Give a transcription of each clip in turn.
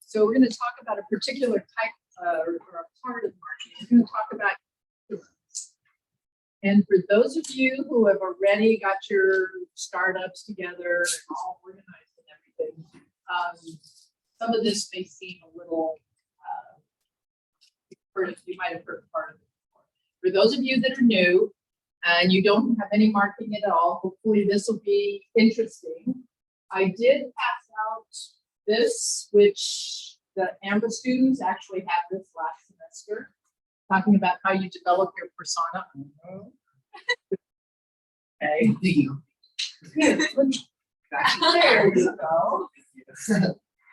So we're going to talk about a particular type or a part of marketing. We're going to talk about. And for those of you who have already got your startups together and all organized and everything, some of this may seem a little, you might have heard part of it before. For those of you that are new and you don't have any marketing at all, hopefully this will be interesting. I did pass out this, which the AMBA students actually had this last semester, talking about how you develop your persona. Okay. There you go.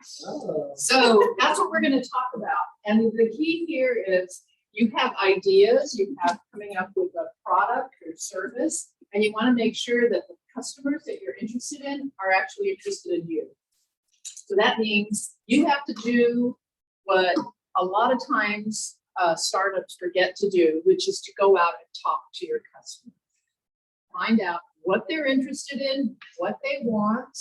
So that's what we're going to talk about. And the key here is you have ideas, you have coming up with a product or service, and you want to make sure that the customers that you're interested in are actually interested in you. So that means you have to do what a lot of times startups forget to do, which is to go out and talk to your customers. Find out what they're interested in, what they want,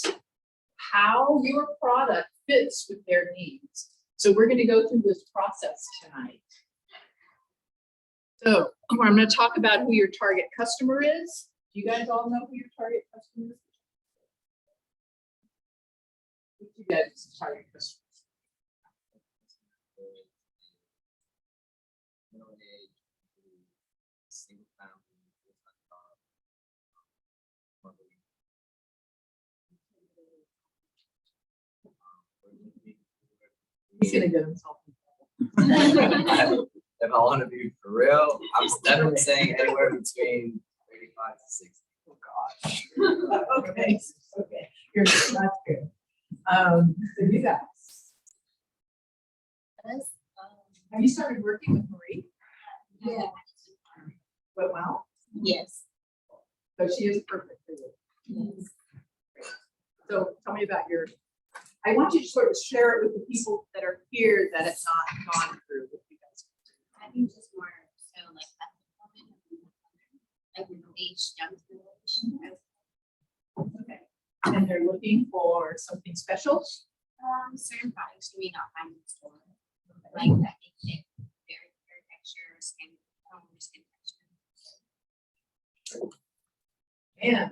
how your product fits with their needs. So we're going to go through this process tonight. So I'm going to talk about who your target customer is. Do you guys all know who your target customer is? Who's you guys' target customer? He's gonna get himself in trouble. If I want to be for real, I'm definitely saying anywhere between 35 to 60. Oh gosh. Okay. Okay. That's good. So you guys. Have you started working with Marie? Yeah. Went well? Yes. So she is perfect for you. Yes. So tell me about your, I want you to sort of share it with the people that are here that it's not gone through with you guys. I think just more so like that women, like age young generation. Okay. And they're looking for something special? Certain products you may not find in the store. Like that they fit very texture, skin texture. And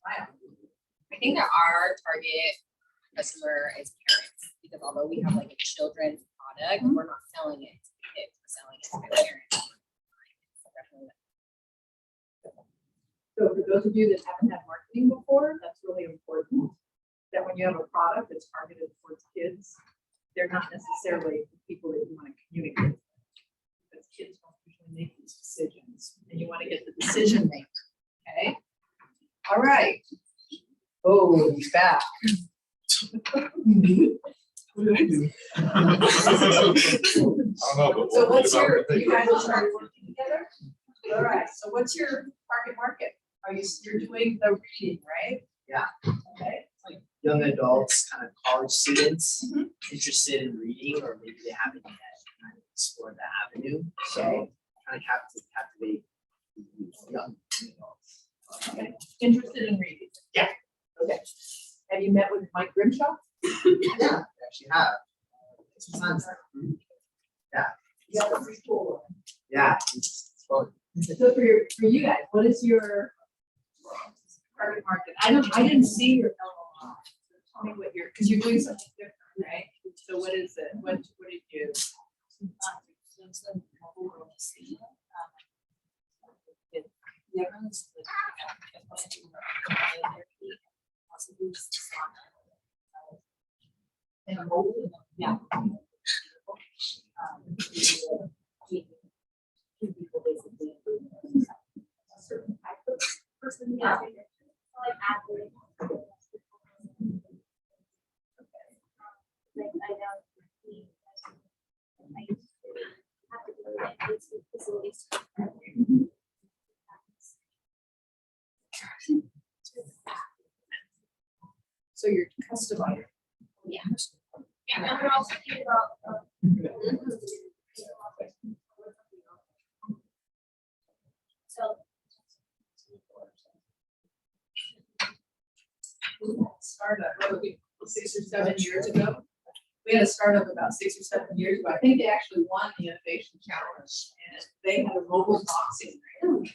wow. I think that our target customer is parents, because although we have like a children's product, we're not selling it to kids, we're selling it to their parents. So for those of you that haven't had marketing before, that's really important. That when you have a product that's targeted towards kids, they're not necessarily the people that you want to communicate with. Because kids don't usually make these decisions, and you want to get the decision maker. Okay. All right. Oh, he's back. What did I do? I don't know, but So what's about your, what they you guys will start working together? All right, so what's your target market? Are you're doing the reading, right? Yeah. Okay. Like young adults, kind of college students interested in reading, or maybe they haven't yet kind of explored that avenue. So kind of captivate young adults. Okay. Interested in reading? Yeah. Okay. Have you met with Mike Grimshaw? Yeah, I actually have. Sometimes. Yeah. Yeah, that's pretty cool. Yeah. It's fun. So for you guys, what is your target market? I didn't see your LLM. Tell me what because you're doing something different, right? So what is it? What did you? Yeah. So you're customizing. Yeah. Yeah, and we're also thinking about so Startup, 6 or 7 years ago. we had a startup about 6 or 7 years ago. I think they actually won the innovation challenge, and they had a mobile boxing ring.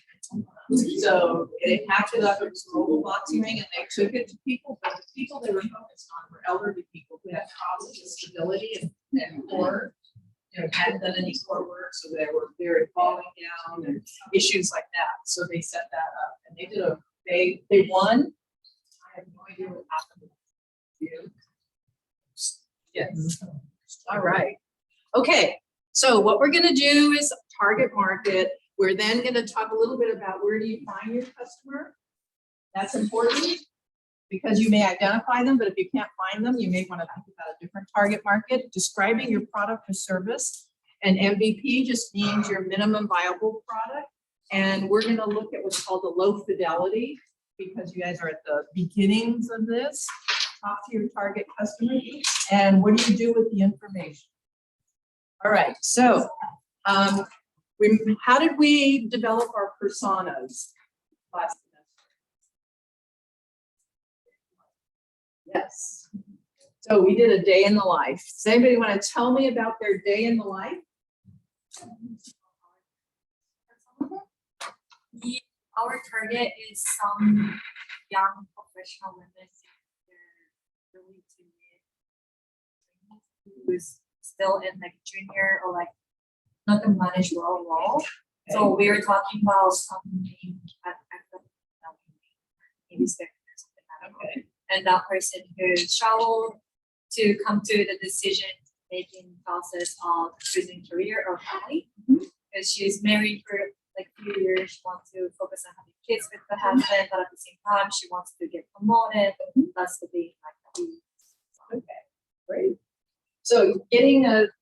So they packed it up, it was a mobile boxing ring, and they took it to people, but the people they were focused on were elderly people who had problems with stability and core, hadn't done any core work, so they were very falling down and issues like that. So they set that up, and they won. I have no idea what happened. Yes. All right. Okay. So what we're going to do is target market. We're then going to talk a little bit about where do you find your customer. That's important because you may identify them, but if you can't find them, you may want to think about a different target market. Describing your product or service. And MVP just means your minimum viable product. And we're going to look at what's called the low fidelity because you guys are at the beginnings of this. Talk to your target customer. And what do you do with the information? All right. So how did we develop our personas last semester? Yes. So we did a day in the life. Does anybody want to tell me about their day in the life? Our target is some young professional women really timid, who is still in like junior or like not a managerial role. So we were talking about something at maybe something like that. And that person who struggled to come to the decision making process of choosing career or family. Because she's married for like a few years, she wants to focus on having kids with the husband, but at the same time she wants to get promoted. That's the big like Okay, great. So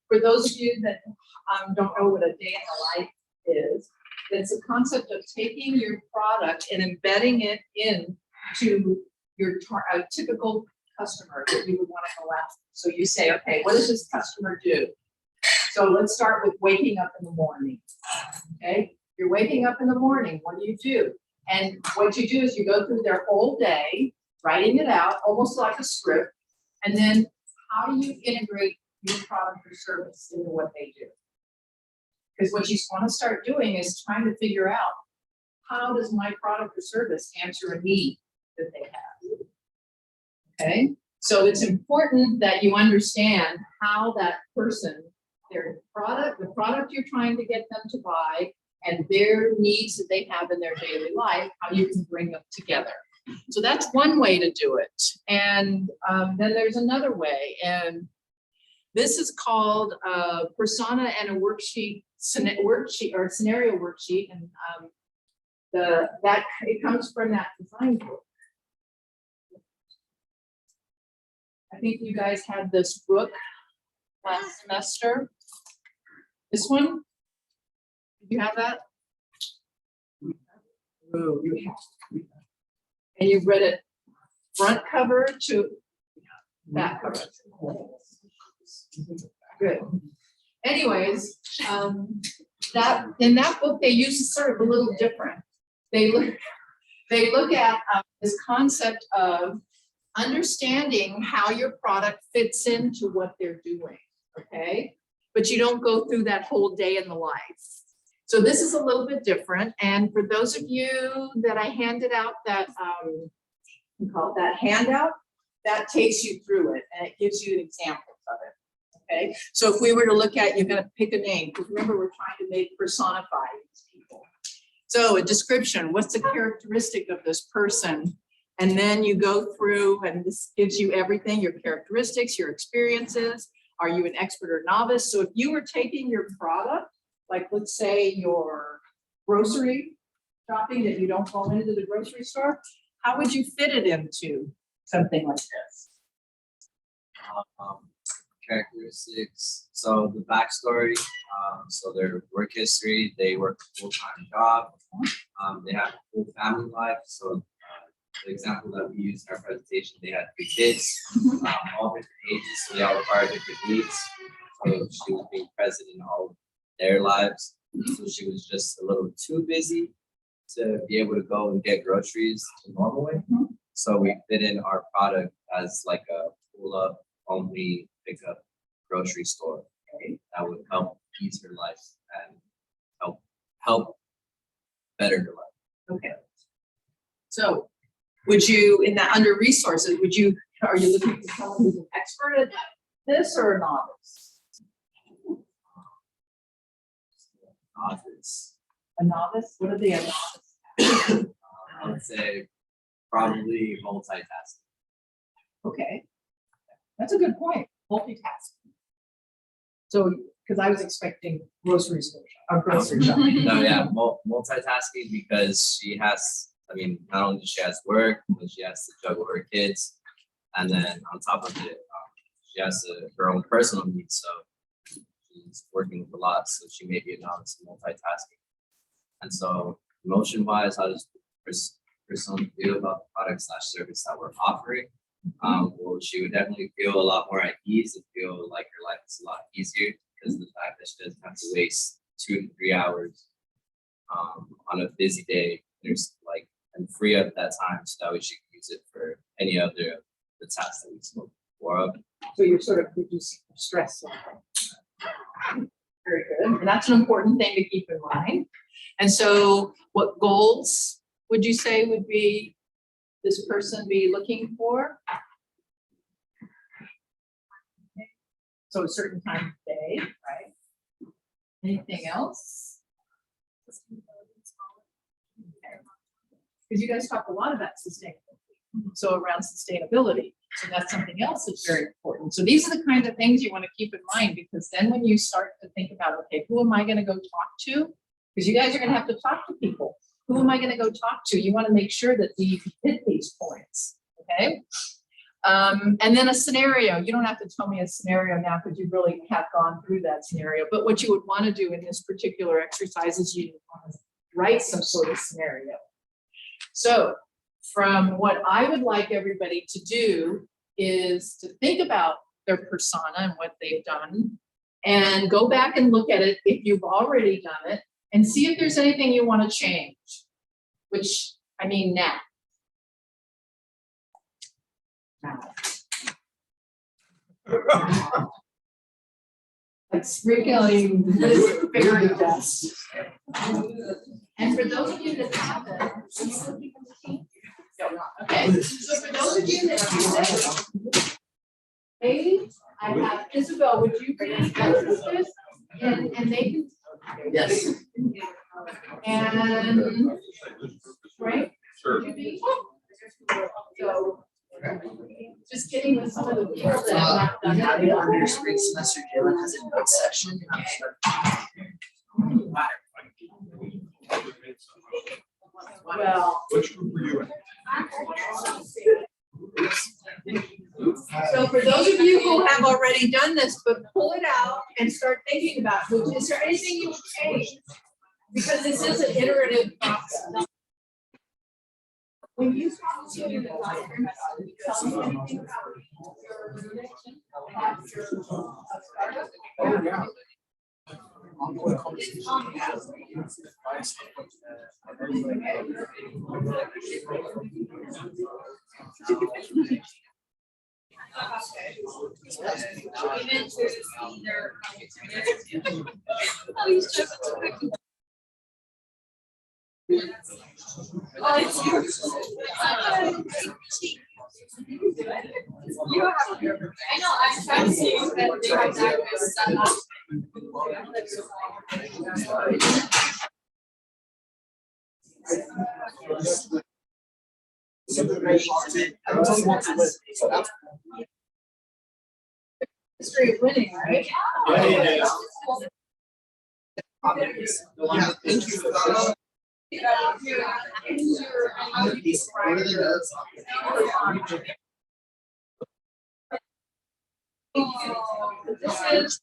for those of you that don't know what a day in the life is, it's a concept of taking your product and embedding it into your typical customer that you would want to go after. So you say, okay, what does this customer do? So let's start with waking up in the morning. Okay, you're waking up in the morning. What do? And what you do is you go through their whole day, writing it out, almost like a script, and then how do you integrate your product or service into what they do? Because what you want to start doing is trying to figure out how does my product or service answer a need that they have. Okay, so it's important that you understand how that person, the product you're trying to get them to buy, and their needs that they have in their daily life, how you can bring them together. So that's one way to do it. And then there's another way, and this is called persona and a worksheet or scenario worksheet, and it comes from that design book. I think you guys had this book last semester. This one? Did you have that? Oh, you have. And you've read it front cover to back cover. Good. Anyways, that in that book they use sort of a little different. They look at this concept of understanding how your product fits into what they're doing. Okay, but you don't go through that whole day in the life. So this is a little bit different. And for those of you that I handed out that we call it that handout, that takes you through it and it gives you examples of it. Okay, so if we were to look at, you're going to pick a name, because remember we're trying to make personify these people. So a description, what's the characteristic of this person? And then you go through and this gives you everything, your characteristics, your experiences. Are you an expert or novice? So if you were taking your product, like let's say your grocery shopping that you don't go into the grocery store, how would you fit it into something like this? Characteristics. So the backstory, so their work history, they work a full-time job, they have a full family life. So the example that we used in our presentation, they had 3 kids, all different ages, so they all require different needs. So she was being present in all of their lives. So she was just a little too busy to be able to go and get groceries the normal way. So we fit in our product as like a pull-up only pickup grocery store Okay. that would help ease her life and help better her life. Okay. So would you, in that under resources, are you looking for someone who's an expert at this or a novice? Novice. A novice? What are they a novice? I would say probably multitasking. Okay. That's a good point, multitasking. So, because I was expecting grocery store, or grocery shopping. No, yeah, multitasking because she has, I mean, not only does she has work, but she has to juggle her kids. And then on top of it, she has her own personal needs. So she's working with a lot. So she may be a novice in multitasking. And so emotion wise, how does person feel about the product / service that we're offering? Well, she would definitely feel a lot more at ease and feel like her life is a lot easier because of the fact that she doesn't have to waste 2 to 3 hours on a busy day. There's like, and free up that time so that way she can use it for any other of the tasks that we spoke before of. So you're sort of reducing stress. Very good. And that's an important thing to keep in mind. And so what goals would you say would be this person be looking for? So a certain time of day, right? Anything else? Because you guys talk a lot about sustainability. So around sustainability. So that's something else that's very important. So these are the kinds of things you want to keep in mind, because then when you start to think about, okay, who am I going to go talk to? Because you guys are going to have to talk to people. Who am I going to go talk to? You want to make sure that you hit these points, okay? And then a scenario. You don't have to tell me a scenario now because you really have gone through that scenario. But what you would want to do in this particular exercise is you want to write some sort of scenario. So from what I would like everybody to do is to think about their persona and what they've done, and go back and look at it if you've already done it, and see if there's anything you want to change, which I mean now. Like sprinkling this fairy dust. And for those of you that haven't, are you looking at the team? No. Okay, so for those of you that haven't, hey, I have Isabel, would you read this? And they can. Yes. And Frank, Sure. would you be? So, just getting with some of the people that have We not have done it it. on your screen. Semester Jalen has a note section. Well, Which group were you in? so for those of you who have already done this, but pull it out and start thinking about, is there anything you would change? Because this is an iterative process. When you talk to your advisor, tell me anything about your startup. Oh, yeah. I know, I'm trying to see that they have that set up. History of winning, right? Yeah. This is.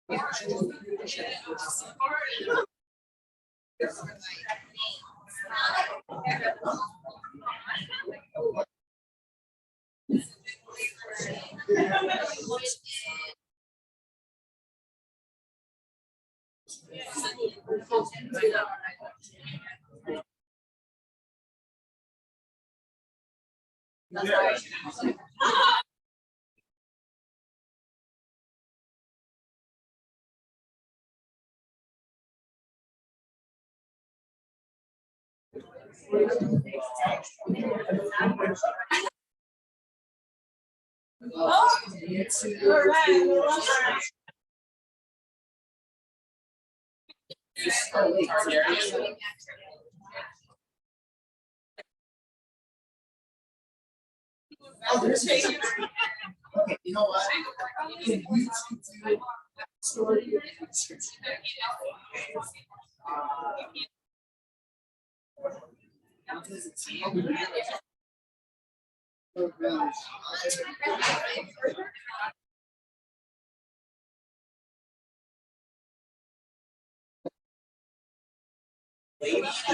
Okay, you know what? Can you do story? Lady, $1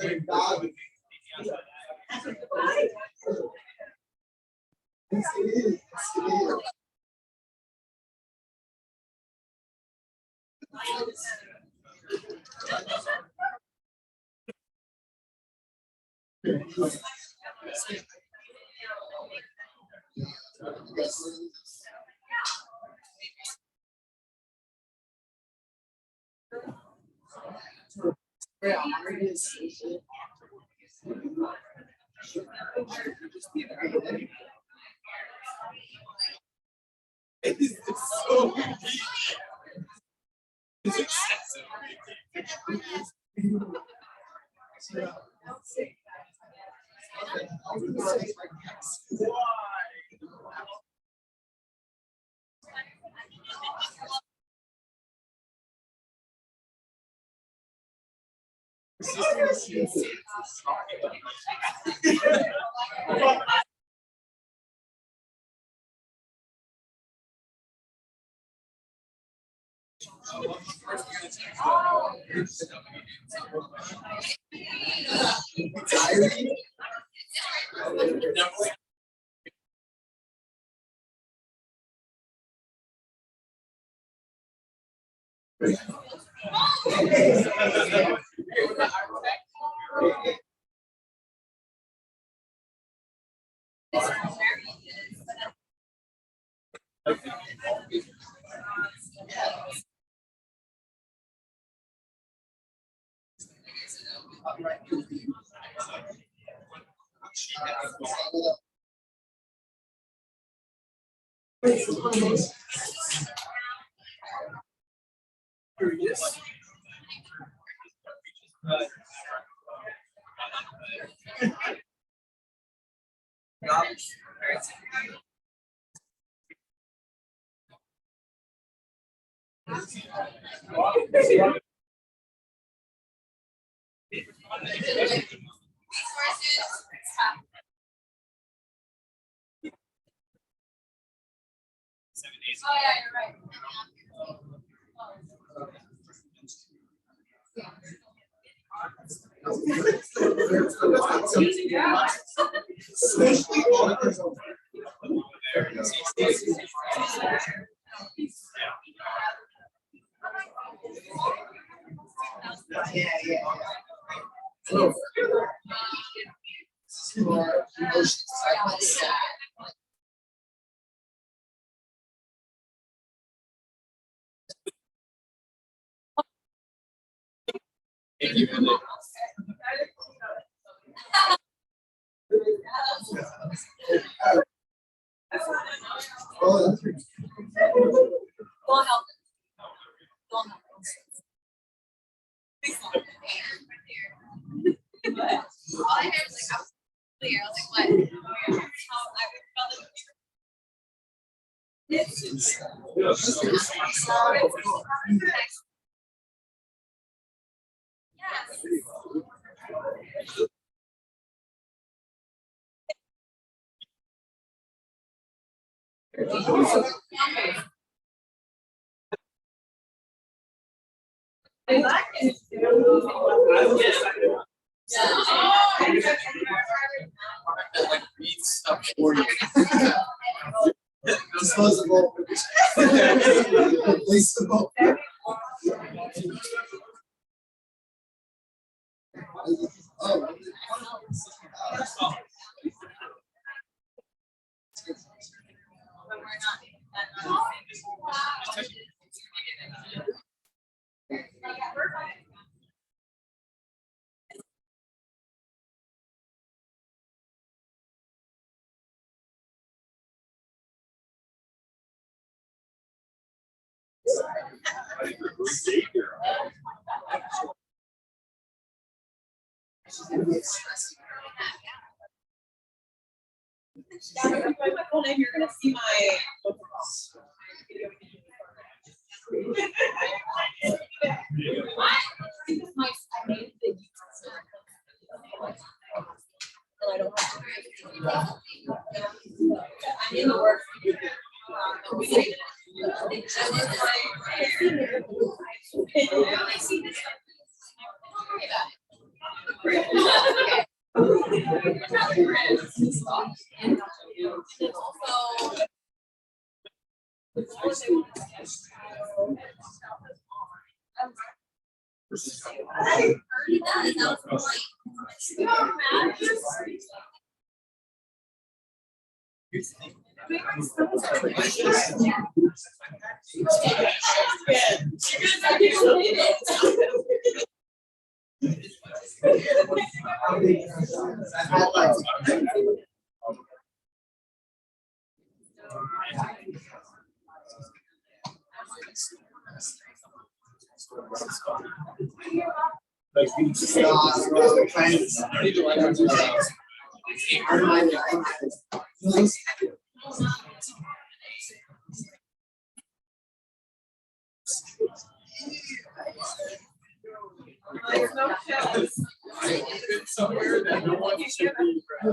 million dog. Yes, it is. Yes, it is. Yeah, it is. It's so it's excessive. Oh, yeah, you're right. Yeah, yeah. So, for emotions, I would say. Oh, that's right. Don't help. Don't help. All I heard was like, how clear. I was like, what? How I felt like Disposable. Replaceable. Oh. Yeah, my full name, you're gonna see my. I don't I'm in the work. Somewhere that no one should be. I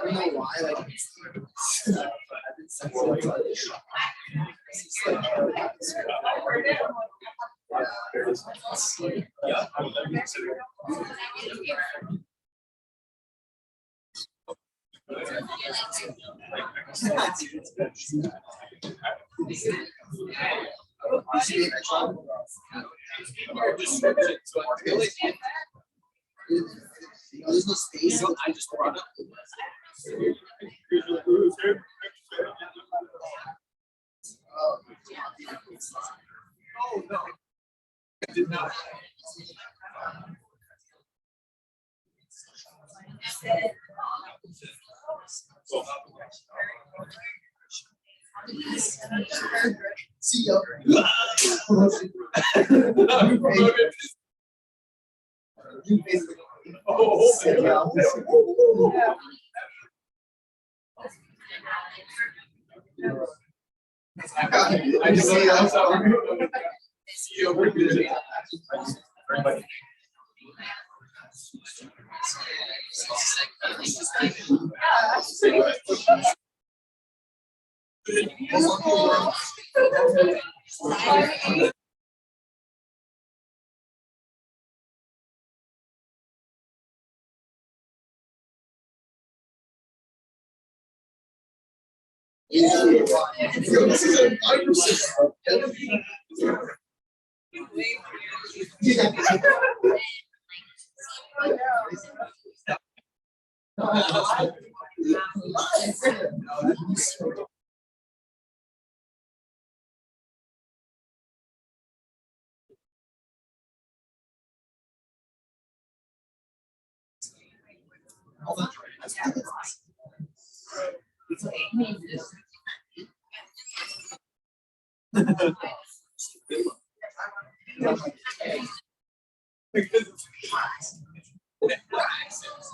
don't know why, like. I've been sensitive to it. It's like, there's no space. I just brought up. Oh, Oh, no. I did not. see ya. You basically. Oh, Sit down. I just see that. See you over here. Everybody. This is a virus.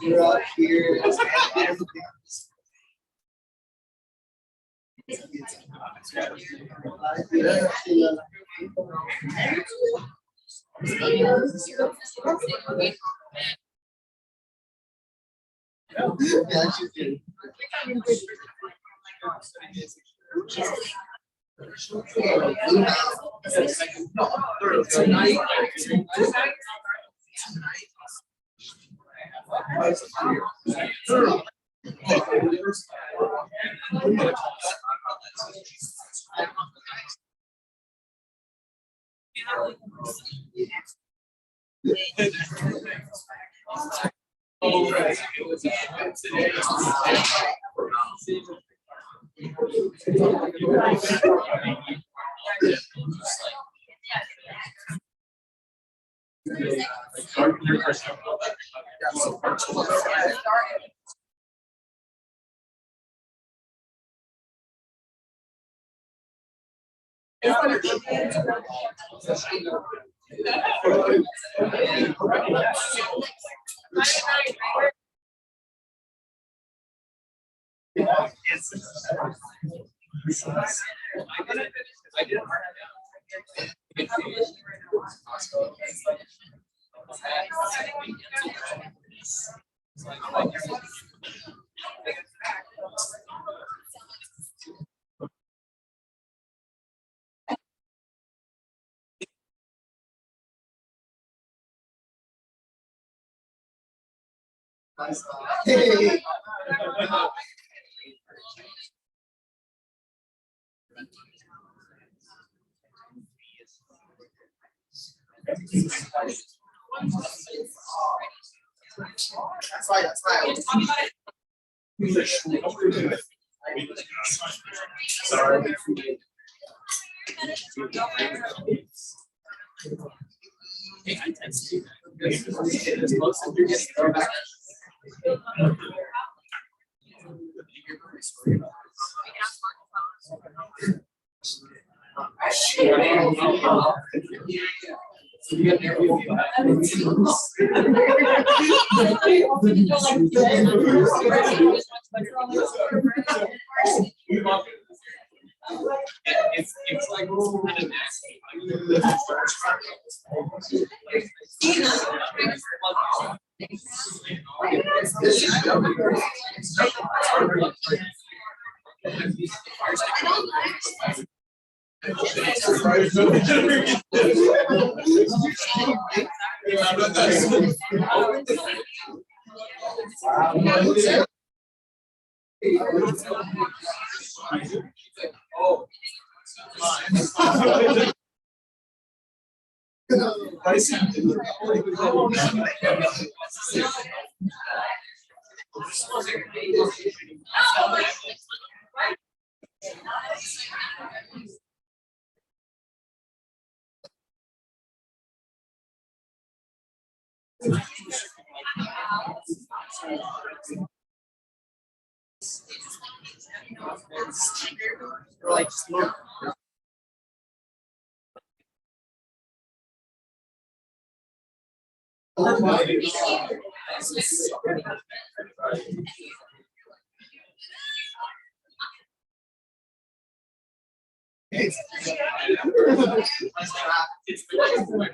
You're up here. Yeah, she's good. Hey. That's right, that's right. Sorry. It's like kind of like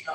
No,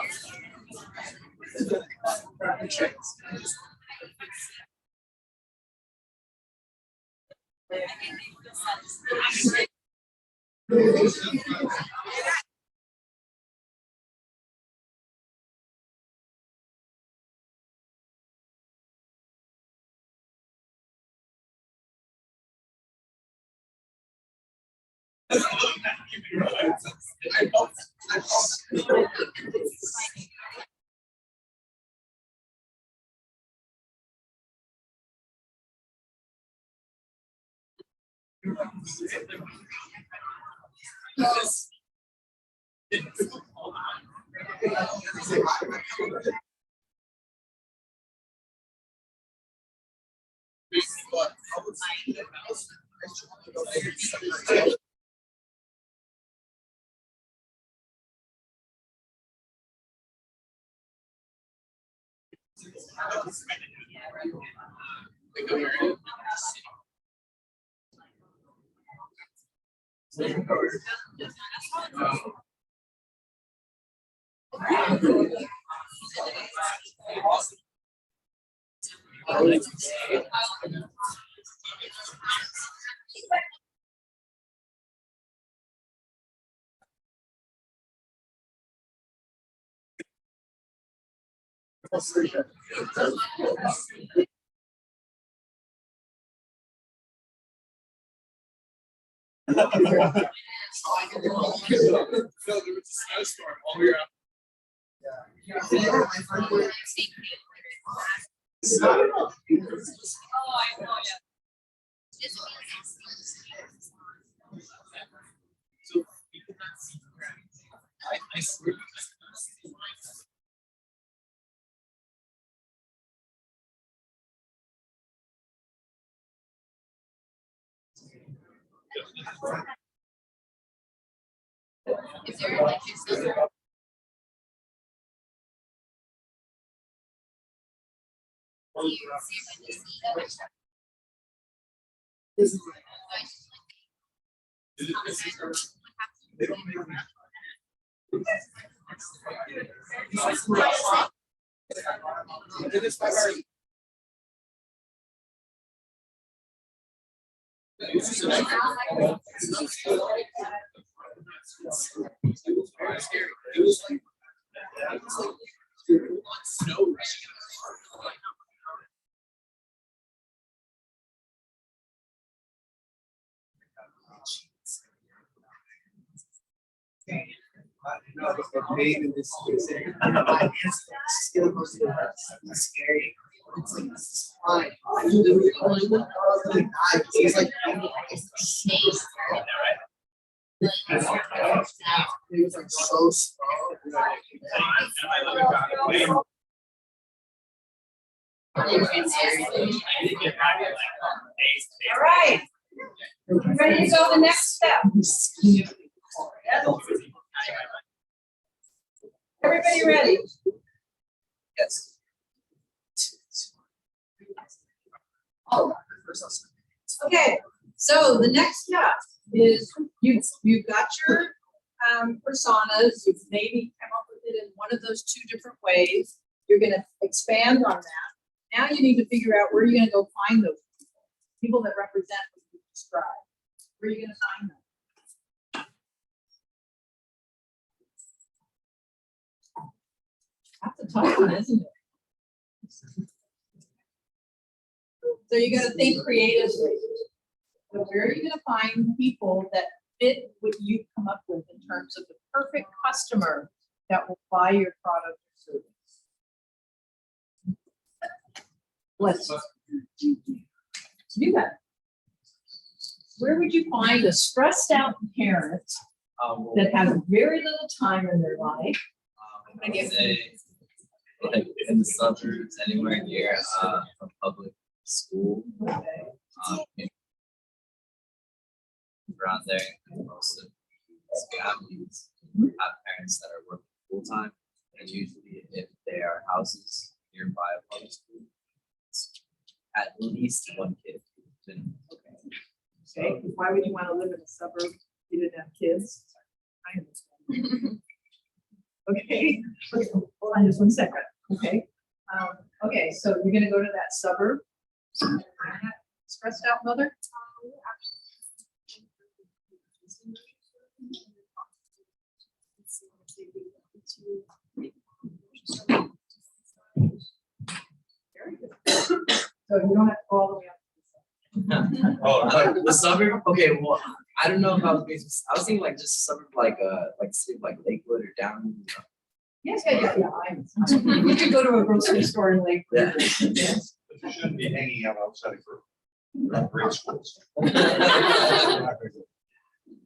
there was a snowstorm all year. So we could not see the ground. I swear. Is there like this? They don't make that. It is my heart. It was like snow rushing. Maybe this is still supposed to be scary. It's like this is fine. It's like it was like so slow. All right. Ready to go the next step? Everybody ready? Yes. Okay, so the next step is you've got your personas, you've maybe come up with it in one of those two different ways. You're gonna expand on that. Now you need to figure out where you're gonna go find those people that represent what you described. Where are you gonna find them? That's a tough one, isn't it? So you gotta think creatively. So where are you gonna find people that fit what you've come up with in terms of the perfect customer that will buy your product or service? Let's do that. Where would you find a stressed out parent that has very little time in their life? I would say, like in the suburbs, anywhere near a public school. Around there, and most of these families have parents that are working full time, and usually if they are houses nearby a public school, it's at least one kid. Okay, why would you want to live in a suburb if you didn't have kids? I understand. Okay, hold on just one second, okay? Okay, so you're gonna go to that suburb. Stressed out, mother? Very good. So you don't have to go all the way up. Oh, The suburb, okay, well, I don't know if I was being, I was thinking like just a suburb like city like Lakewood or down, you know. Yes, we could go to a grocery store in Lakewood. Yeah. Yes. but you shouldn't be hanging out outside for grade schools.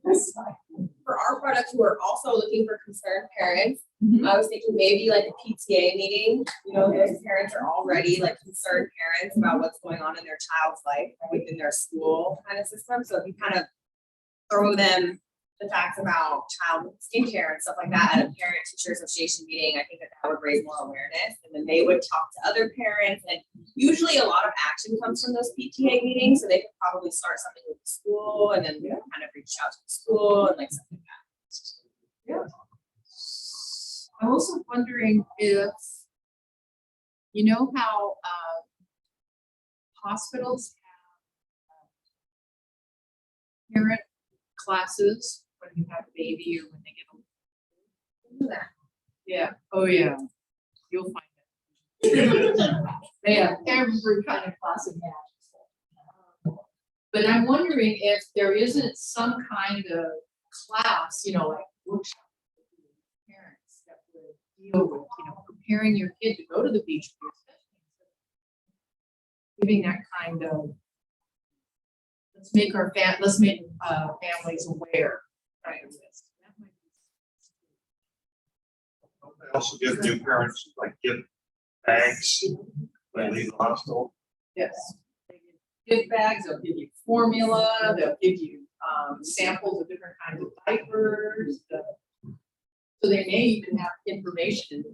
That's fine. For our products, we're also looking for concerned parents. Mhm. I was thinking maybe like a PTA meeting, you know, those parents are already like concerned parents about what's going on in their child's life within their school kind of system. So if you kind of throw them the facts about child skincare and stuff like that at a parent teacher association meeting, I think that would raise more awareness. And then they would talk to other parents, and usually a lot of action comes from those PTA meetings. So they could probably start something with the school and then kind of reach out to the school and like something like that. I'm also wondering if, you know how hospitals have parent classes when you have a baby or when they get older? Yeah, oh yeah, you'll find it. They have every kind of class in that. But I'm wondering if there isn't some kind of class, you know, like workshop for parents that would deal with, you know, preparing your kid to go to the beach. Giving that kind of, let's make families aware, right, of this. That might be- They also give new parents like gift bags when they leave the hospital. Yes. They give gift bags, they'll give you formula, they'll give you samples of different kinds of diapers. So they may even have information.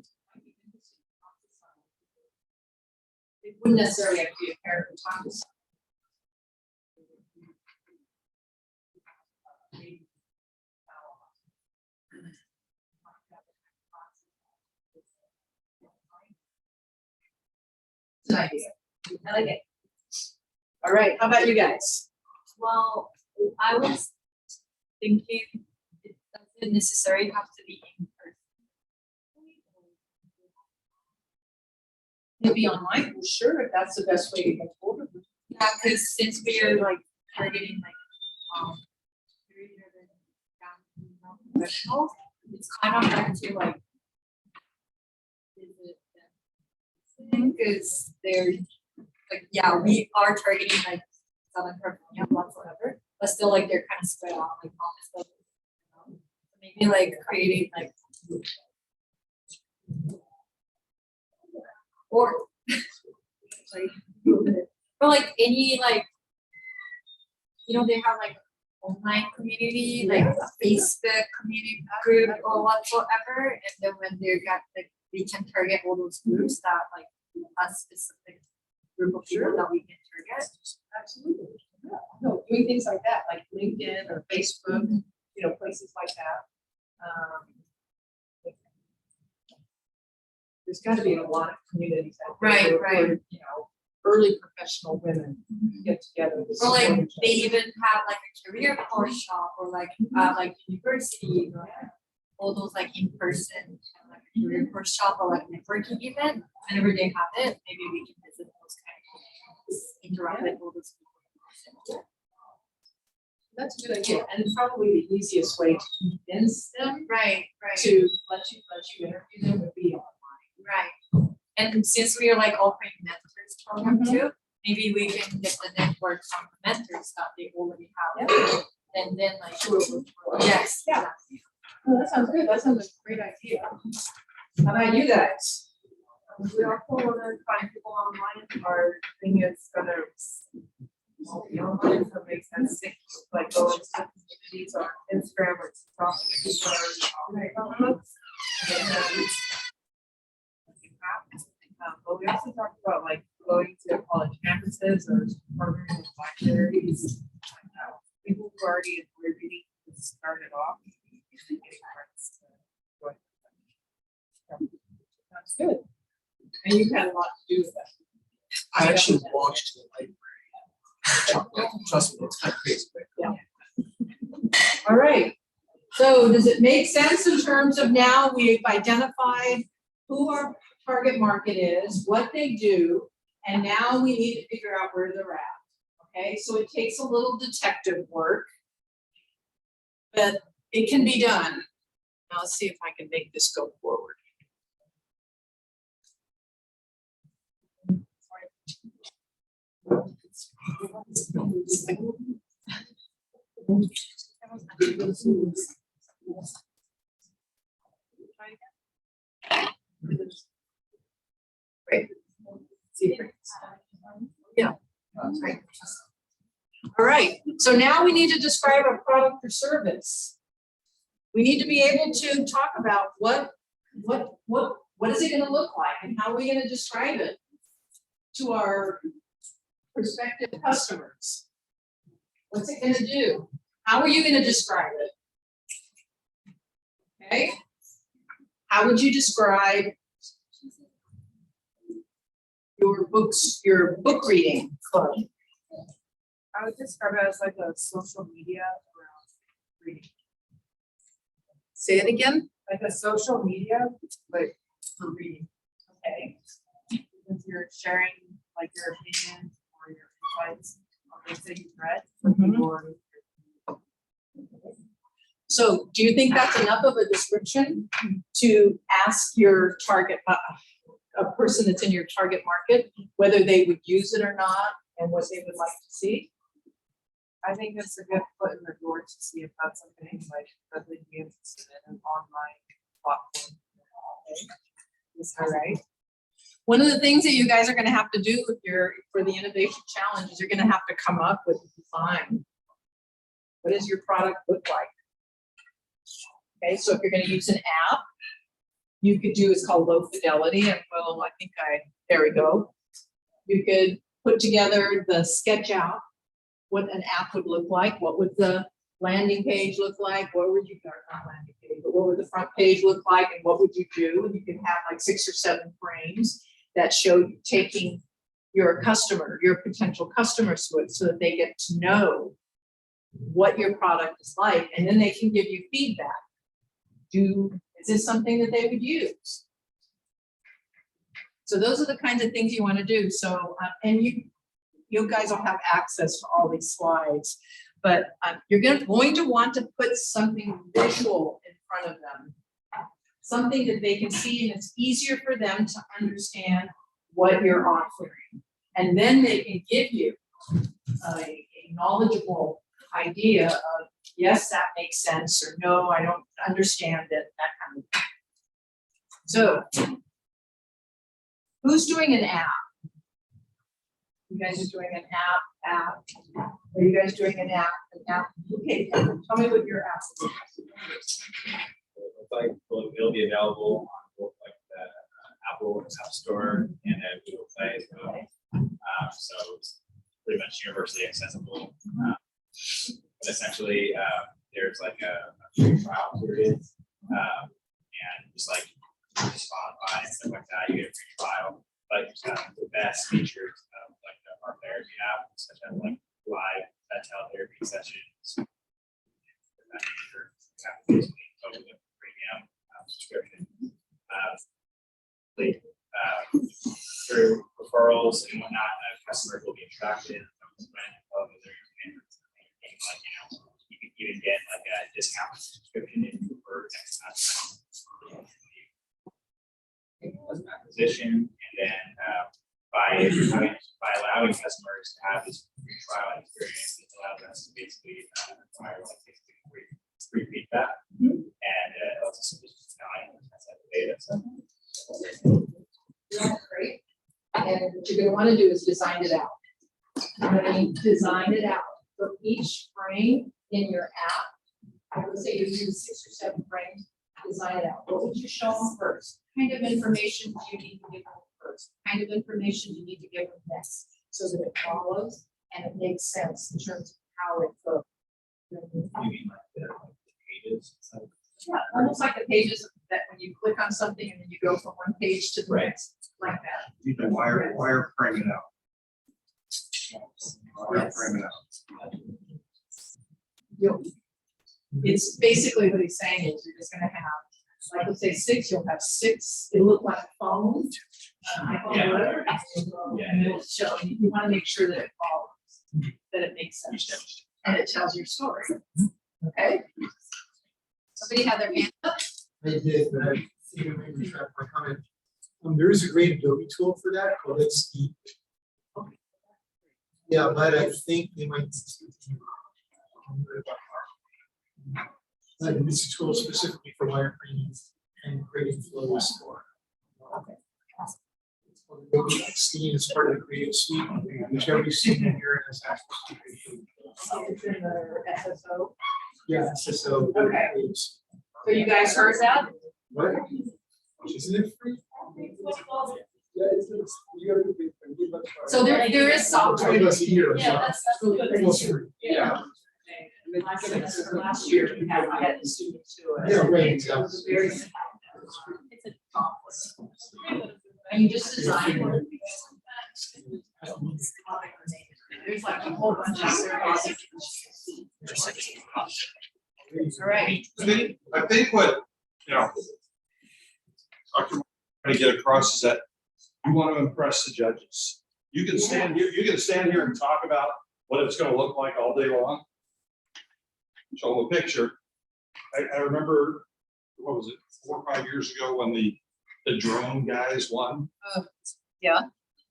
It wouldn't necessarily have to be a parent to talk to someone. It's an idea. I like it. All right, how about you guys? Well, I was thinking it doesn't necessarily have to be in person. Maybe online, sure, if that's the best way to get hold of them. Yeah, because since we are like targeting like very driven young professionals, it's kind of hard to like visit them. Because they're like, yeah, we are targeting like Southern California whatsoever, but still like they're kind of spread out like all this stuff. You know? Maybe like creating like or like any like, you know, they have like online community, like a Facebook community group or whatsoever, and then when they got like we can target all those groups that like a specific group of people that we can target. Absolutely. Yeah. No, doing things like that, like LinkedIn or Facebook, you know, places like that. There's got to be a lot of communities out there. Right, where, you know, early professional women get together. to Or support like each they other. even have like a career course shop or like university, or all those like in person like a career course shop or like networking event. Whenever they have it, maybe we can visit those kind of things, interact with all those people. That's a good idea, and it's probably the easiest way to convince them Right, to let you interview them would be online. right. And since we are like offering mentors program too, maybe we can get the network from the mentors that they already have. And then like, yes, Yeah. Oh, that sounds good. That sounds like a great idea. How about you guys? We also want to find people online. Our thing is gonna be online, so it makes sense to like go into communities on Instagram or TikTok. People are already talking about books. But we also talked about like going to college campuses or partnering with libraries. People who are already in career reading started off. Usually getting friends to join. good. And you've had a lot to do with that. I actually walked to the library. Trust me, it's kind of crazy. All right. So does it make sense in terms of now we've identified who our target market is, what they do, and now we need to figure out where they're at. Okay, so it takes a little detective work, but it can be done. Now let's see if I can make this go forward. Great. See if it's- Yeah. Great. All right, so now we need to describe our product or service. We need to be able to talk about what is it gonna look like and how are we gonna describe it to our prospective customers? What's it gonna do? How are you gonna describe it? Okay? How would you describe your books, your book reading club? I would describe it as like a social media around reading, Say it again. like a social media, like for reading. Okay. Because you're sharing like your opinions or your insights on things that you've read with people. So do you think that's enough of a description to ask your target, a person that's in your target market, whether they would use it or not and what they would like to see? I think it's a good foot in the door to see if that's something like that they'd be interested in an online platform. Is that right? One of the things that you guys are gonna have to do with for the innovation challenge is you're gonna have to come up with a design. What does your product look like? Okay, so if you're gonna use an app, you could do, it's called low fidelity, and well, there we go. You could put together the sketch out, what an app would look like, what would the landing page look like, what would you, or not landing page, but what would the front page look like, and what would you do? And you can have like 6 or 7 frames that show you taking your customer, your potential customers to it so that they get to know what your product is like, and then they can give you feedback. Is this something that they would use? So those are the kinds of things you want to do. So, and you guys will have access to all these slides, but you're going to want to put something visual in front of them, something that they can see, and it's easier for them to understand what you're offering. And then they can give you a knowledgeable idea of, yes, that makes sense, or no, I don't understand it, that kind of thing. So, who's doing an app? You guys are doing an app. Are you guys doing an app? Okay, tell me what your app is. It's like, well, it'll be available on both like the Apple App Store and Google Play as well. So it's pretty much universally accessible. But essentially, there's like a free trial period, and just like Spotify and stuff like that, you get a free trial. But the best features of like our therapy app, such as like live therapy sessions. That feature, basically over the premium subscription. Through referrals and whatnot, customers will be attracted of their payments. Like, you can even get like a discount subscription for next time. As an acquisition, and then by allowing customers to have this free trial experience, it allows us to basically acquire like free feedback, and it lets us just data. So. Great. And what you're going to want to do is design it out. You're going to design it out. For each frame in your app, I would say you use 6 or 7 frames, design it out. What would you show them first? What kind of information do you need to give them first? What kind of information do you need to give them next? So that it follows and it makes sense in terms of how it goes. You mean like the pages? Yeah, almost like the pages that when you click on something and then you go from one page to the Right. next, like that. You can wire frame it out. Wire frame it out. It's basically what he's saying is you're just gonna have, like, let's say 6, you'll have 6, it'll look like a phone, iPhone, Yeah. whatever. Yeah. And it'll show, you wanna make sure that it follows, that it makes sense, and it tells your story, okay? Somebody had their hand up? I did, but I think it made me track my comment. There is a great Adobe tool for that called Speak. Yeah, but I think they might. It's a tool specifically for wireframing and creating flows for. It's called Adobe Steam is part of the Creative Suite, which every student here has access to. It's in the SSO. Yeah, so. Okay. So you guys heard that? What? Isn't it free? Yeah, you gotta pay $20. So there is software. $20 a year. Yeah, that's really pretty. Almost free. Yeah. Like I said, for last year, I had the students do it. Yeah, right, It exactly. was very simple. It's a complex. And you just design one. There's like a whole bunch of services. All right. I think what, Dr. trying to get across is that you want to impress the judges. You can stand here and talk about what it's going to look like all day long. Show them a picture. I remember, what was it, 4 or 5 years ago when the drone guys won. Yeah.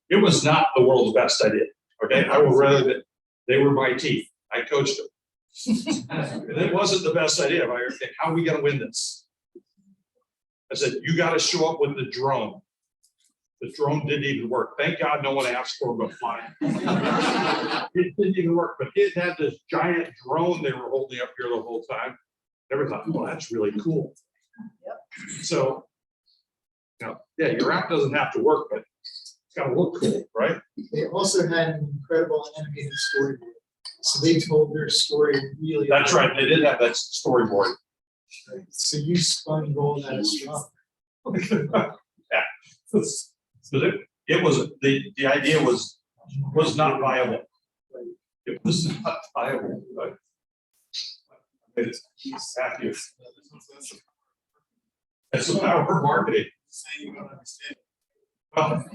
It was not the world's best idea. Okay, I will rather that they were my teeth. I coached them. And it wasn't the best idea. I heard, how are we going to win this? I said, you got to show up with the drone. The drone didn't even work. Thank God no one asked for him to fly. It didn't even work, but it had this giant drone they were holding up here the whole time. Never thought, well, that's really cool. Yep. So, yeah, your app doesn't have to work, but it's got to look cool, right? They also had an incredible animated storyboard. So they told their story really. That's right. They did have that storyboard. Right. So you spun all that stuff. Yeah. It was, the idea was not viable. It was not viable, but it's happy. It's the power of marketing. Saying you don't understand. Well,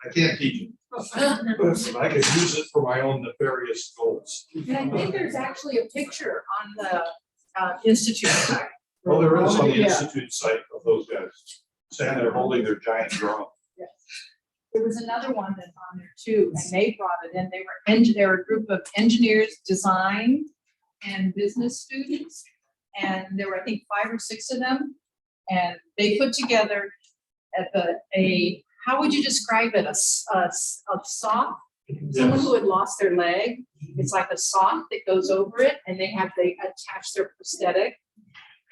I can't teach it. But I can use it for my own nefarious goals. And I think there's actually a picture on the Institute site. Well, there is on the Yeah. Institute site of those guys standing there holding their giant drone. Yes. There was another one that's on there too, and they brought it in. They were a group of engineers, design, and business students. And there were, I think, 5 or 6 of them. And they put together how would you describe it? A sock? Someone who had lost their leg. It's like a sock that goes over it, and they attach their prosthetic.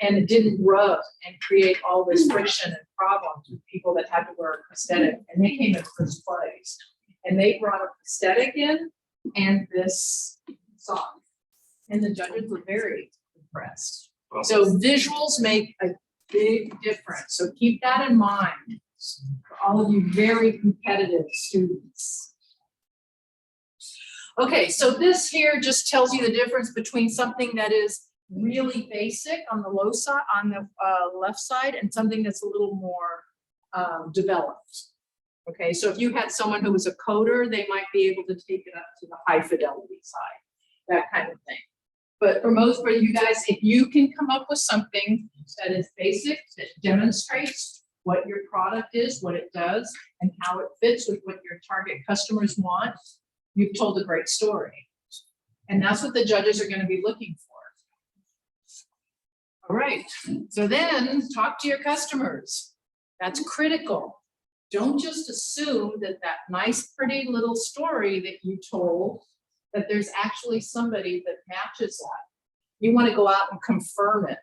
And it didn't rub and create all this friction and problems with people that had to wear a prosthetic. And they came in first place. And they brought a prosthetic in and this sock. And the judges were very impressed. So visuals make a big difference. So keep that in mind for all of you very competitive students. Okay, so this here just tells you the difference between something that is really basic on the low side, on the left side, and something that's a little more developed. Okay, so if you had someone who was a coder, they might be able to take it up to the high fidelity side, that kind of thing. But for most of you guys, if you can come up with something that is basic, that demonstrates what your product is, what it does, and how it fits with what your target customers want, you've told a great story. And that's what the judges are going to be looking for. All right, so then talk to your customers. That's critical. Don't just assume that nice, pretty little story that you told, that there's actually somebody that matches that. You want to go out and confirm it.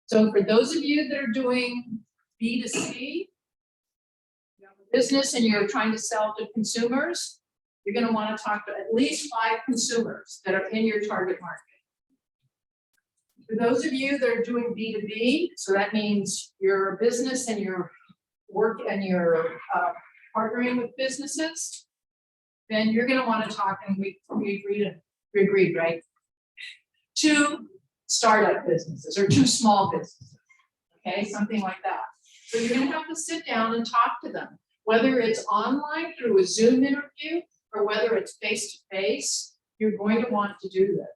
So for those of you that are doing B2C, you have a business and you're trying to sell to consumers, you're going to want to talk to at least 5 consumers that are in your target market. For those of you that are doing B2B, so that means your business and your work and your partnering with businesses, then you're gonna wanna talk, and we agreed, right? 2 startup businesses or 2 small businesses, okay, something like that. So you're gonna have to sit down and talk to them, whether it's online through a Zoom interview or whether it's face-to-face, you're going to want to do this.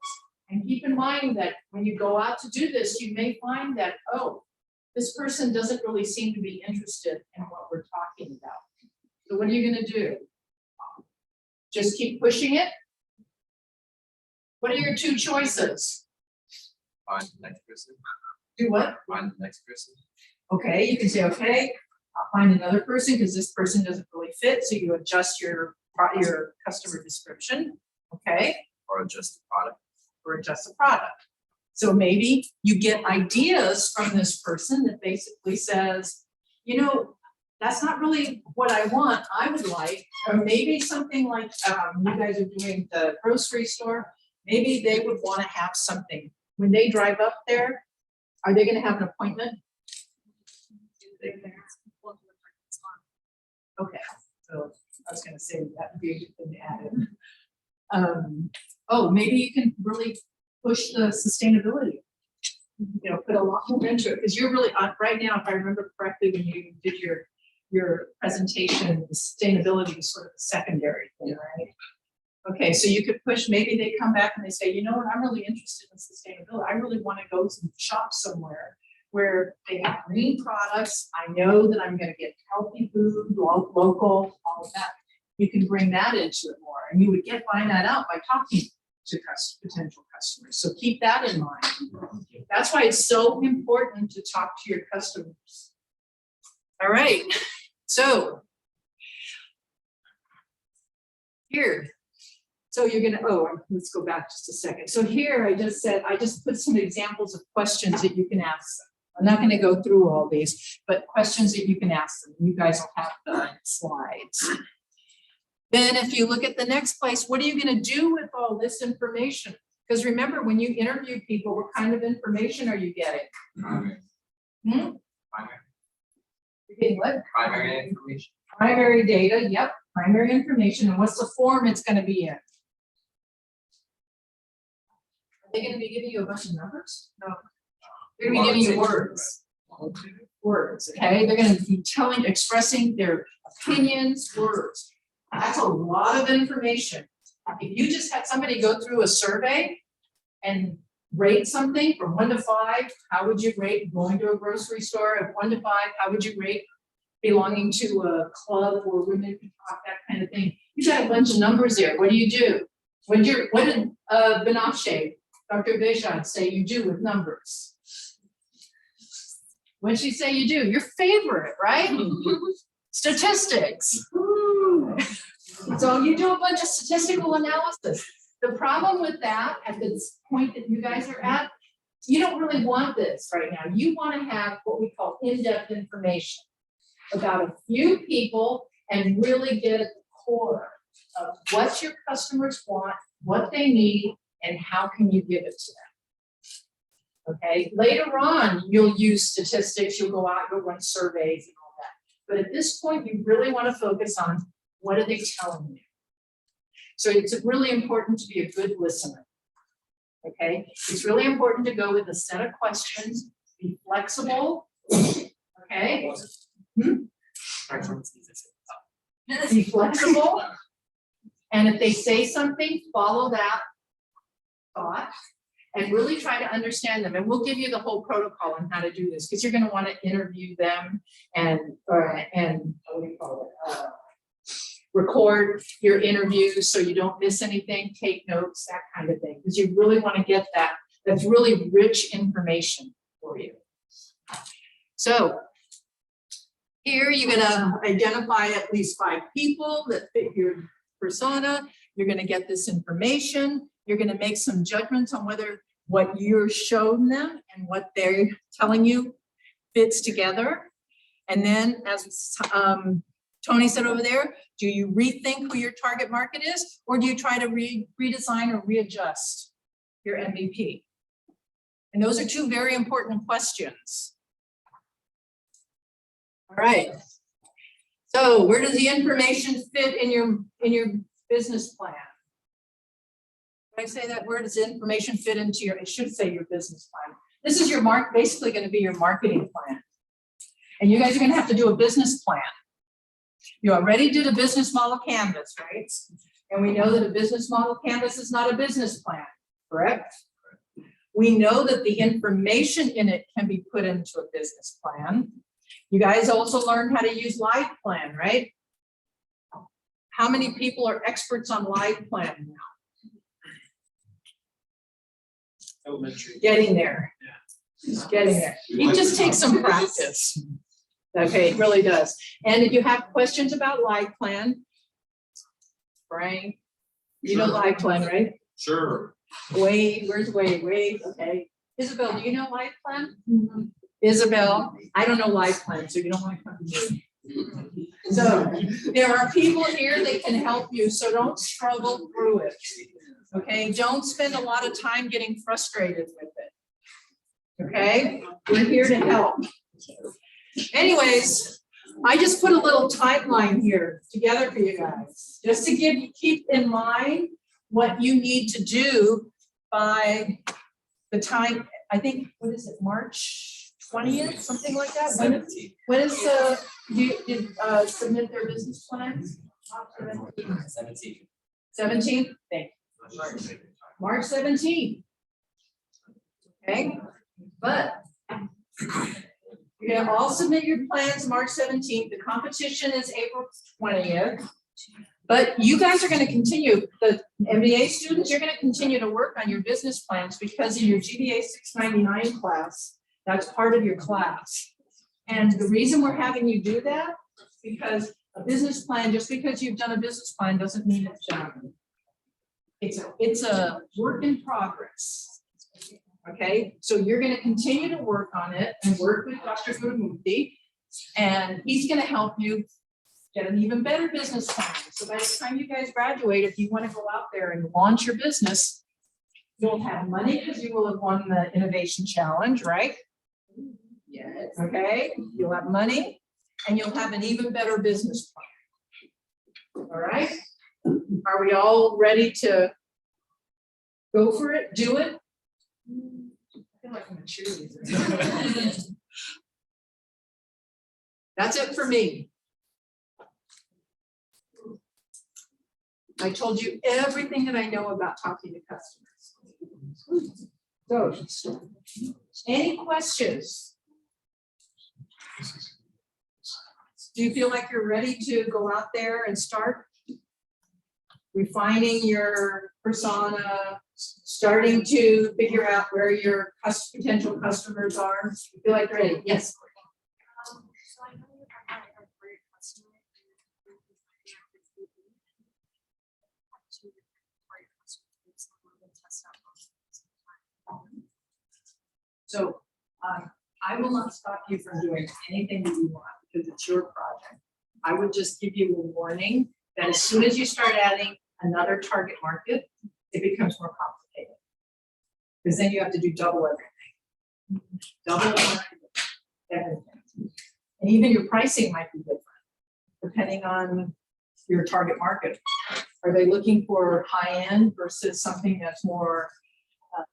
And keep in mind that when you go out to do this, you may find that, oh, this person doesn't really seem to be interested in what we're talking about. So what are you gonna do? Just keep pushing it? What are your 2 choices? Find the next person. Do what? Find the next person. Okay, you can say, okay, I'll find another person because this person doesn't really fit, so you adjust your customer description, okay? Or adjust the product. Or adjust the product. So maybe you get ideas from this person that basically says, you know, that's not really what I want, I would like, or maybe something like, you guys are doing the grocery store, maybe they would want to have something. When they drive up there, are they gonna have an appointment? Okay, so I was gonna say that would be a good thing to add in. Oh, maybe you can really push the sustainability. You know, put a lot more into it, because you're really, right now, if I remember correctly, when you did your presentation, the sustainability was sort of a secondary thing, right? Okay, so you could push, maybe they come back and they say, you know what, I'm really interested in sustainability. I really want to go to shop somewhere where they have green products. I know that I'm going to get healthy food, local, all of that. You can bring that into it more, and you would find that out by talking to potential customers. So keep that in mind. That's why it's so important to talk to your customers. All right, so here. So you're gonna, let's go back just a second. So here I just put some examples of questions that you can ask them. I'm not gonna go through all these, but questions that you can ask them. You guys will have the slides. Then if you look at the next place, what are you gonna do with all this information? Because remember, when you interview people, what kind of information are you getting? Primary. Hmm? Primary. You're getting what? Primary information. Primary data, yep, primary information. And what's the form it's gonna be in? Are they gonna be giving you a bunch of numbers? No. They're gonna be giving you words. Words, okay? They're gonna be expressing their opinions, words. That's a lot of information. If you just had somebody go through a survey and rate something from 1 to 5, how would you rate going to a grocery store? If 1 to 5, how would you rate belonging to a club where women can talk, that kind of thing? You got a bunch of numbers there. What do you do? What did Benafshe, Dr. Bejad, say you do with numbers? What'd she say you do? Your favorite, right? Statistics. So you do a bunch of statistical analysis. The problem with that, at this point that you guys are at, you don't really want this right now. You want to have what we call in-depth information about a few people and really get at the core of what your customers want, what they need, and how can you give it to them. Okay, later on, you'll use statistics, you'll go out, you'll run surveys and all that. But at this point, you really want to focus on what are they telling you. So it's really important to be a good listener. Okay, it's really important to go with a set of questions, be flexible. Okay. Be flexible. And if they say something, follow that thought. And really try to understand them. And we'll give you the whole protocol on how to do this, because you're going to want to interview them and what do you call it? Record your interviews so you don't miss anything, take notes, that kind of thing. Because you really want to get that. That's really rich information for you. So here you're going to identify at least 5 people that fit your persona. You're going to get this information. You're going to make some judgments on whether what you're showing them and what they're telling you fits together. And then, as Tony said over there, do you rethink who your target market is, or do you try to redesign or readjust your MVP? And those are two very important questions. All right. So where does the information fit in your business plan? Did I say that? Where does the information fit into your, it should say your business plan. This is your basically going to be your marketing plan. And you guys are going to have to do a business plan. You already did a business model canvas, right? And we know that a business model canvas is not a business plan, correct? We know that the information in it can be put into a business plan. You guys also learned how to use Live Plan, right? How many people are experts on Live Plan now? Elementary. Getting there. Just getting there. It just takes some practice. Okay, it really does. And if you have questions about Live Plan, Frank, you know Sure. Live Plan, right? Sure. Wade, where's Wade? Wade, okay. Isabel, do you know Live Plan? Isabel, I don't know Live Plan, so you don't want to come to me. So there are people here that can help you, so don't struggle through it. Okay, don't spend a lot of time getting frustrated with it. Okay, we're here to help. Anyways, I just put a little timeline here together for you guys, just to keep in mind what you need to do by the time, I think, what is it, March 20th, something like that? When is you submit their business plans? 17. 17th, thank you. March 17th. Okay, but you're gonna all submit your plans March 17th. The competition is April 20th. But you guys are gonna continue, the MBA students, you're gonna continue to work on your business plans because in your GBA 699 class, that's part of your class. And the reason we're having you do that, because a business plan, just because you've done a business plan doesn't mean it's done. It's a work in progress. Okay, so you're going to continue to work on it and work with Dr. Gurumurthy, and he's going to help you get an even better business plan. So by the time you guys graduate, if you want to go out there and launch your business, you'll have money because you will have won the innovation challenge, right? Yes. Okay, you'll have money and you'll have an even better business plan. All right, are we all ready to go for it, do it? I feel like I'm a cheerleader. That's it for me. I told you everything that I know about talking to customers. So, any questions? Do you feel like you're ready to go out there and start refining your persona, starting to figure out where your potential customers are? You feel like you're ready? Yes. So I know you have a great customer. So I will not stop you from doing anything that you want because it's your project. I would just give you a warning that as soon as you start adding another target market, it becomes more complicated. Because then you have to do double everything. Double everything. And even your pricing might be different depending on your target market. Are they looking for high-end versus something that's more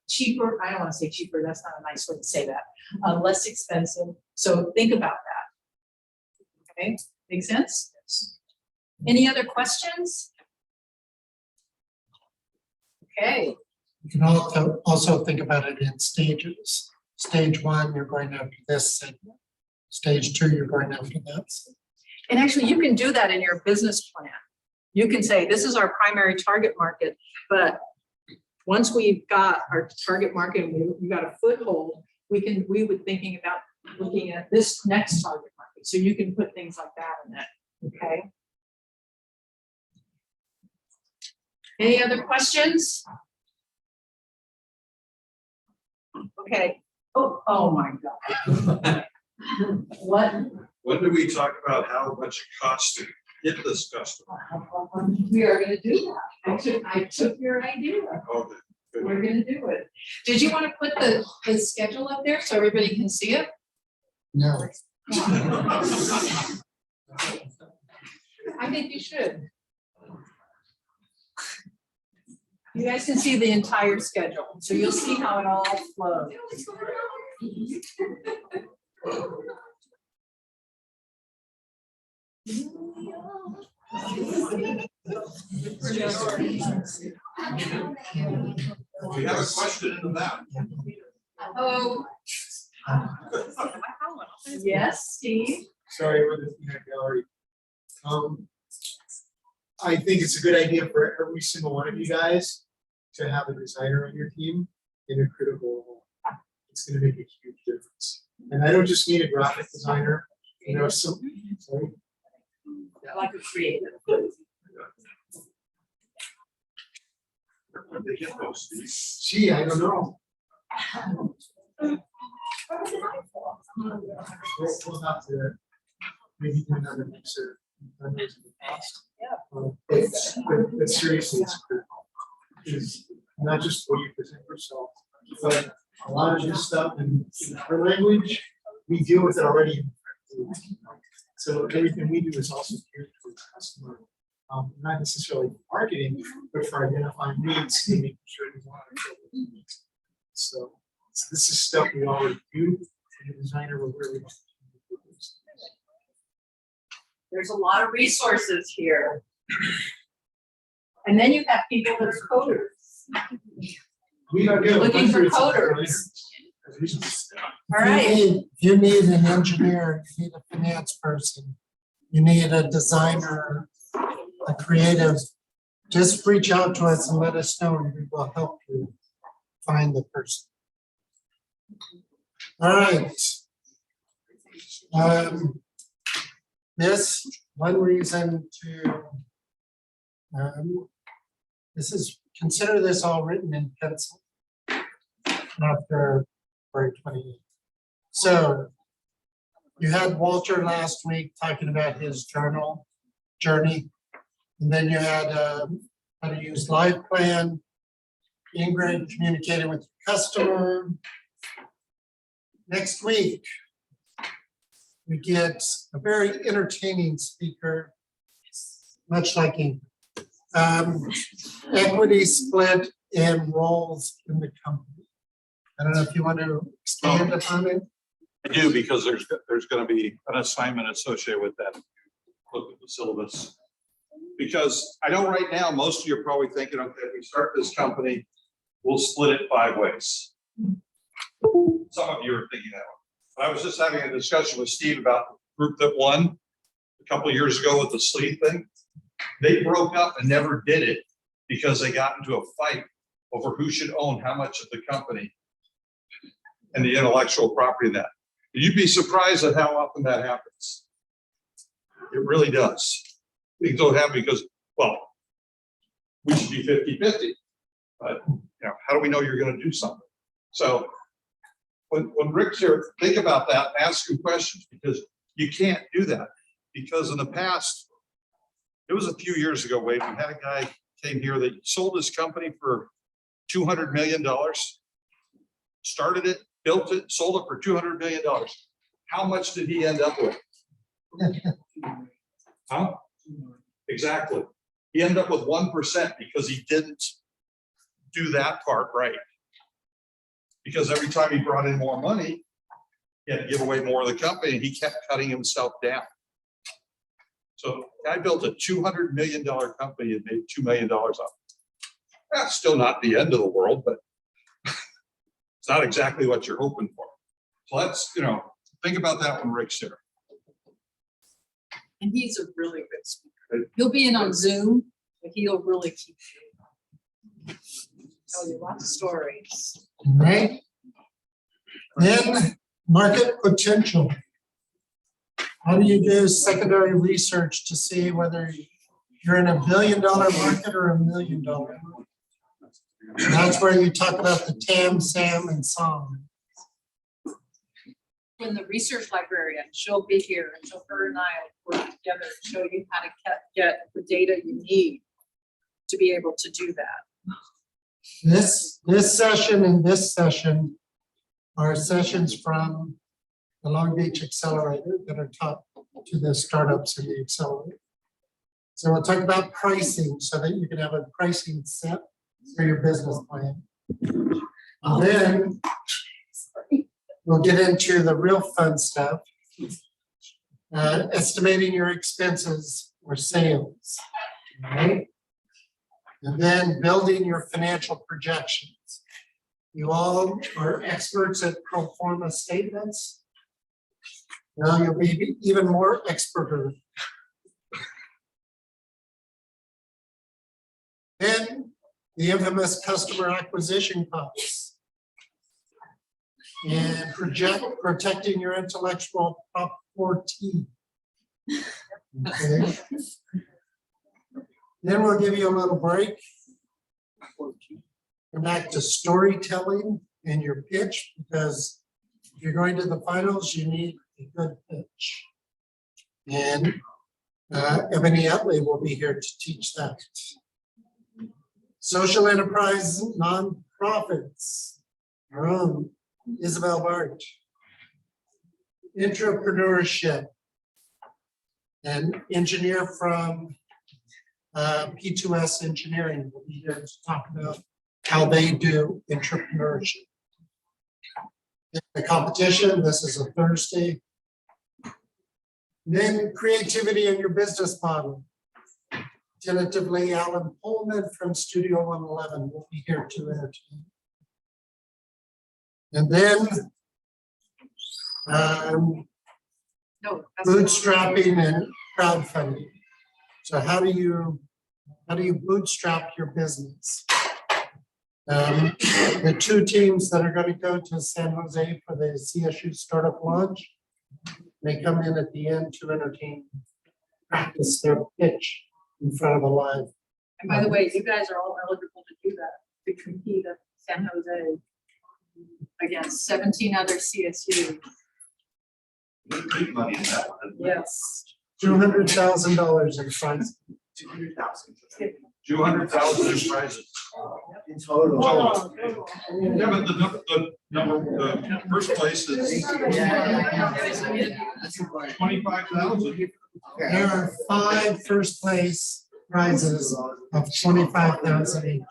cheaper? I don't want to say cheaper, that's not a nice way to say that. Less expensive. So think about that. Okay, make sense? Any other questions? Okay. You can also think about it in stages. Stage 1, you're going after this segment. Stage 2, you're going after that. And actually, you can do that in your business plan. You can say, this is our primary target market, but once we've got our target market and we've got a foothold, we would thinking about looking at this next target market. So you can put things like that in it, okay? Any other questions? Okay. Oh my God. What? When do we talk about how much it costs to get this customer? We are gonna do that. I took your idea. Okay. We're gonna do it. Did you want to put the schedule up there so everybody can see it? No. I think you should. You guys can see the entire schedule, so you'll see how it all flows. We have a question in the back. Oh, yes, Steve. Sorry, we're the peanut gallery. I think it's a good idea for every single one of you guys to have a designer on your team in a critical role. It's gonna make a huge difference. And I don't just mean a graphic designer, you know, some, sorry. Like a creative. They get those, Steve. Gee, I don't know. We'll have to maybe do another mix of vendors in the past. But seriously, it's critical. It's not just what you present yourself, but a lot of this stuff in our language, we deal with it already. So everything we do is also geared for the customer, not necessarily for marketing, but for identifying needs and making sure we want to. So this is stuff we already do, and the designer will really. There's a lot of resources here. And then you have people that are coders. We don't get Looking for coders. All right. You need an engineer, you need a finance person, you need a designer, a creative. Just reach out to us and let us know, and we will help you find the person. All right. This, one reason to, this is, consider this all written in pencil after February 28th. So you had Walter last week talking about his journey, and then you had how to use Live Plan, Ingrid communicating with the customer. Next week, we get a very entertaining speaker, much like Ingrid. Equity split and roles in the company. I don't know if you want to expand upon it. I do, because there's gonna be an assignment associated with that. Look at the syllabus. Because I know right now, most of you are probably thinking, okay, if we start this company, we'll split it 5 ways. Some of you are thinking that way. But I was just having a discussion with Steve about the group that won a couple of years ago with the sleeve thing. They broke up and never did it because they got into a fight over who should own how much of the company and the intellectual property of that. You'd be surprised at how often that happens. It really does. Things don't happen because, well, we should be 50-50, but how do we know you're going to do something? So when Rick's here, think about that, ask him questions, because you can't do that. Because in the past, it was a few years ago, Wade, we had a guy came here that sold his company for $200 million, started it, built it, sold it for $200 million. How much did he end up with? Huh? Exactly. He ended up with 1% because he didn't do that part right. Because every time he brought in more money, he had to give away more of the company, and he kept cutting himself down. So I built a $200 million company and made $2 million off it. That's still not the end of the world, but it's not exactly what you're hoping for. So let's, think about that when Rick's here. And he's a really good speaker. He'll be in on Zoom, but he'll really keep you. Tell you lots of stories. All right. Then market potential. How do you do secondary research to see whether you're in $1 billion market or $1 million market? And that's where you talk about the TAM, SAM, and SOM. When the research librarian, she'll be here, and her and I will work together and show you how to get the data you need to be able to do that. This session and this session are sessions from the Long Beach Accelerator that are taught to the startups in the accelerator. So we'll talk about pricing so that you can have a pricing set for your business plan. And then we'll get into the real fun stuff. Estimating your expenses or sales, right? And then building your financial projections. You all are experts at pro forma statements. Now you'll be even more expert. Then the infamous customer acquisition costs. And protecting your intellectual property. Okay. Then we'll give you a little break. Come back to storytelling and your pitch, because if you're going to the finals, you need a good pitch. And Ebony Utley will be here to teach that. Social enterprise nonprofits, our own Isabel Bart. Entrepreneurship. An engineer from P2S Engineering will be here to talk about how they do entrepreneurship. The competition, this is a Thursday. Then creativity in your business model. Tentatively, Alan Pullman from Studio 111 will be here to entertain. And then No, that's- bootstrapping and crowdfunding. So how do you bootstrap your business? The two teams that are going to go to San Jose for the CSU startup launch, they come in at the end to entertain, practice their pitch in front of a live. And by the way, you guys are all eligible to do that, to compete at San Jose against 17 other CSU. Big money in that one. Yes. $200,000 in funds. 200,000. 200,000 in prizes. In total. Oh. Yeah, but the first place is That's important. 25,000. There are 5 first place prizes of 25,000 each.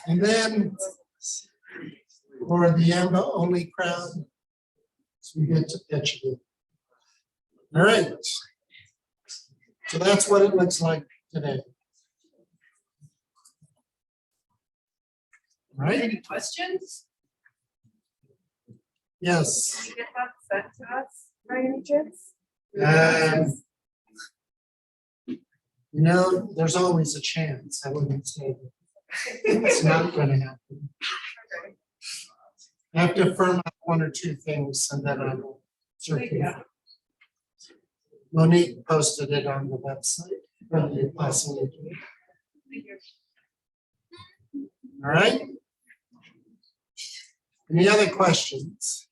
And then for the AMBA only crowd, so we get to pitch it. All right. So that's what it looks like today. All right, Any questions? yes. Did you get that sent to us by any chance? You know, there's always a chance. I wouldn't say that it's not going to happen. I have to firm up 1 or 2 things and then I will circulate. Monique posted it on the website. Really awesome. All right. Any other questions?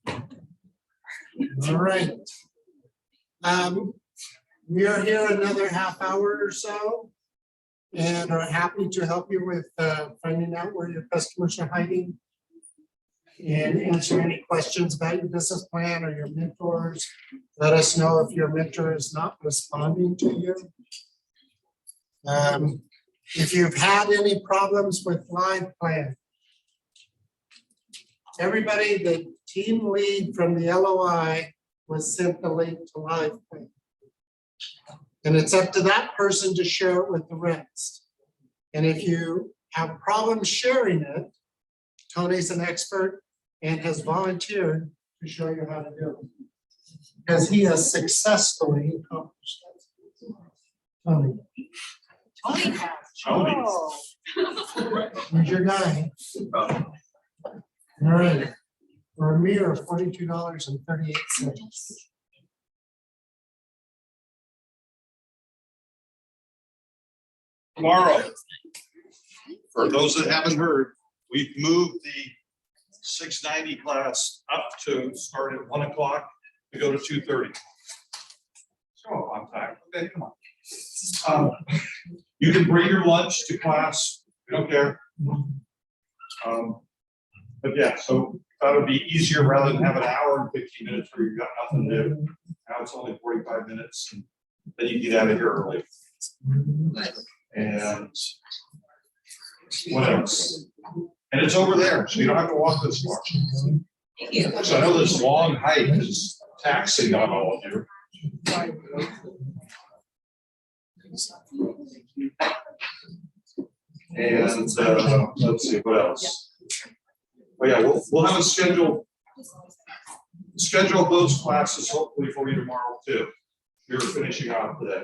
All right. We are here another half hour or so and are happy to help you with finding out where your customers are hiding and answer any questions about your business plan or your mentors. Let us know if your mentor is not responding to you. If you've had any problems with Live Plan, everybody, the team lead from the LOI was sent the link to Live Plan. And it's up to that person to share it with the rest. And if you have problems sharing it, Tony's an expert and has volunteered to show you how to do it. Because he has successfully accomplished that. Tony, Tony has. Tony. Oh. here's your guy. All right, for a mere $42.38. Tomorrow, for those that haven't heard, we've moved the 690 class up to start at 1 o'clock to go to 2:30. So on time. Okay, come on. You can bring your lunch to class, we don't care. But yeah, so thought it'd be easier rather than have an hour and 15 minutes where you've got nothing to do. Now it's only 45 minutes, and then you get out of here early. And what else? And it's over there, so you don't have to walk this far. Thank you. So I know this long hike is taxing on all of you. And let's see, what else? Oh yeah, we'll have a schedule those classes hopefully for you tomorrow too. You're finishing off today.